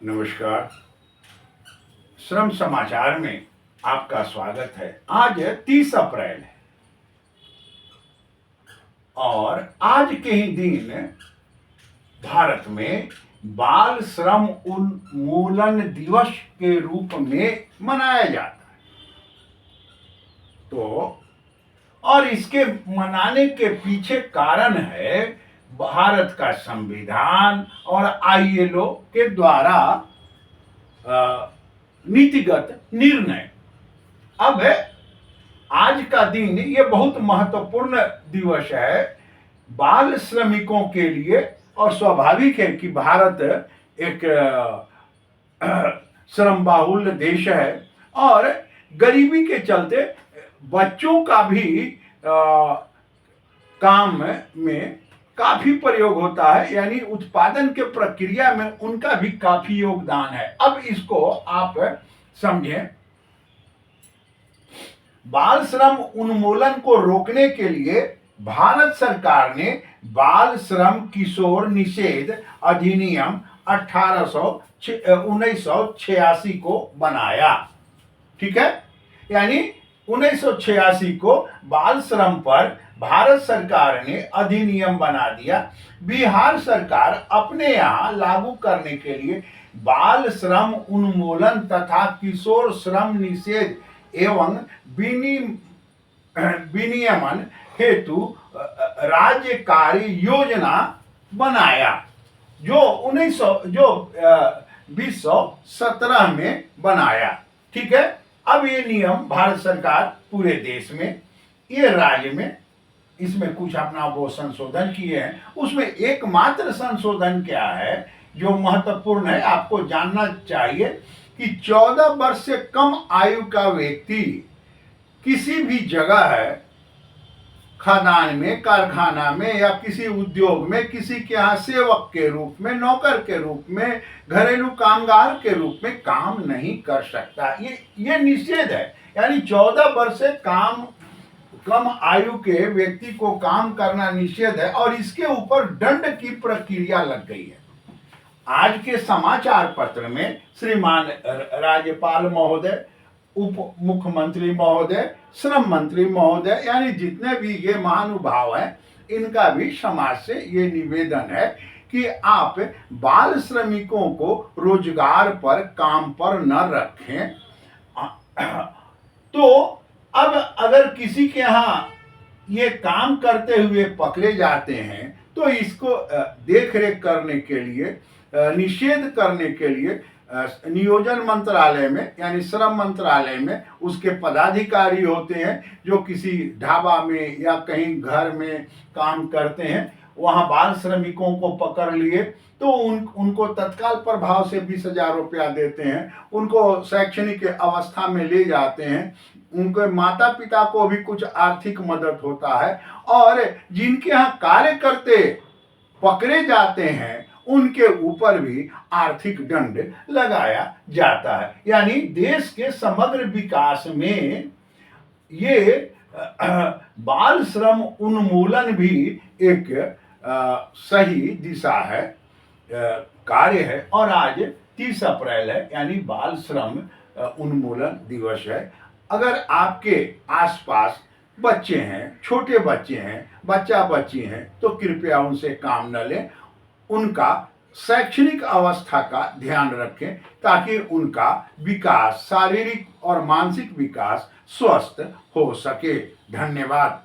नमस्कार। श्रम समाचार में आपका स्वागत है। आज 30 अप्रैल है और आज के ही दिन भारत में बाल श्रम उन्मूलन दिवस के रूप में मनाया जाता है। तो और इसके मनाने के पीछे कारण है भारत का संविधान और आईएलओ के द्वारा नीतिगत निर्णय। अब आज का दिन ये बहुत महत्वपूर्ण दिवस है बाल श्रमिकों के लिए और स्वाभाविक है कि भारत एक श्रम बहुल देश है और गरीबी के चलते बच्चों का भी काम में काफी प्रयोग होता है, यानी उत्पादन के प्रक्रिया में उनका भी काफी योगदान है। अब इसको आप समझें। बाल श्रम उन्मूलन को रोकने के लिए भारत सरकार ने बाल श्रम किशोर निषेध अधिनियम 1986 को बनाया। ठीक है, यानी 1986 को बाल श्रम पर भारत सरकार ने अधिनियम बना दिया। बिहार सरकार अपने यहाँ लागू करने के लिए बाल श्रम उन्मूलन तथा किशोर श्रम निषेध एवं विनियमन हेतु राज्य कार्य योजना बनाया, जो 2017 में बनाया। ठीक है, अब ये नियम भारत सरकार पूरे देश में, ये राज्य में, इसमें कुछ अपना वो संशोधन किए हैं। उसमें एकमात्र संशोधन क्या है जो महत्वपूर्ण है, आपको जानना चाहिए कि 14 वर्ष से कम आयु का व्यक्ति किसी भी जगह है, खदान में, कारखाना में या किसी उद्योग में किसी के यहाँ सेवक के रूप में, नौकर के रूप में, घरेलू कामगार के रूप में काम नहीं कर सकता। ये निषेध है, यानी 14 वर्ष से कम आयु के व्यक्ति को काम करना निषेध है और इसके ऊपर दंड की प्रक्रिया लग गई है। आज के समाचार पत्र में श्रीमान राज्यपाल महोदय, उप मुख्यमंत्री महोदय, श्रम मंत्री महोदय, यानी जितने भी ये महानुभाव हैं, इनका भी समाज से ये निवेदन है कि आप बाल श्रमिकों को रोजगार पर, काम पर न रखें। तो अब अगर किसी के यहाँ ये काम करते हुए पकड़े जाते हैं तो इसको देख रेख करने के लिए, निषेध करने के लिए नियोजन मंत्रालय में, यानी श्रम मंत्रालय में उसके पदाधिकारी होते हैं जो किसी ढाबा में या कहीं घर में काम करते हैं। वहाँ बाल श्रमिकों को पकड़ लिए तो उनको तत्काल प्रभाव से 20,000 रुपया देते हैं, उनको शैक्षणिक अवस्था में ले जाते हैं, उनके माता पिता को भी कुछ आर्थिक मदद होता है और जिनके यहाँ कार्य करते पकड़े जाते हैं उनके ऊपर भी आर्थिक दंड लगाया जाता है। यानी देश के समग्र विकास में ये बाल श्रम उन्मूलन भी एक सही दिशा है, कार्य है। और आज 30 अप्रैल है, यानी बाल श्रम उन्मूलन दिवस है। अगर आपके आसपास बच्चे हैं, छोटे बच्चे हैं, बच्चा बच्ची हैं, तो कृपया उनसे काम न लें, उनका शैक्षणिक अवस्था का ध्यान रखें ताकि उनका विकास, शारीरिक और मानसिक विकास स्वस्थ हो सके। धन्यवाद।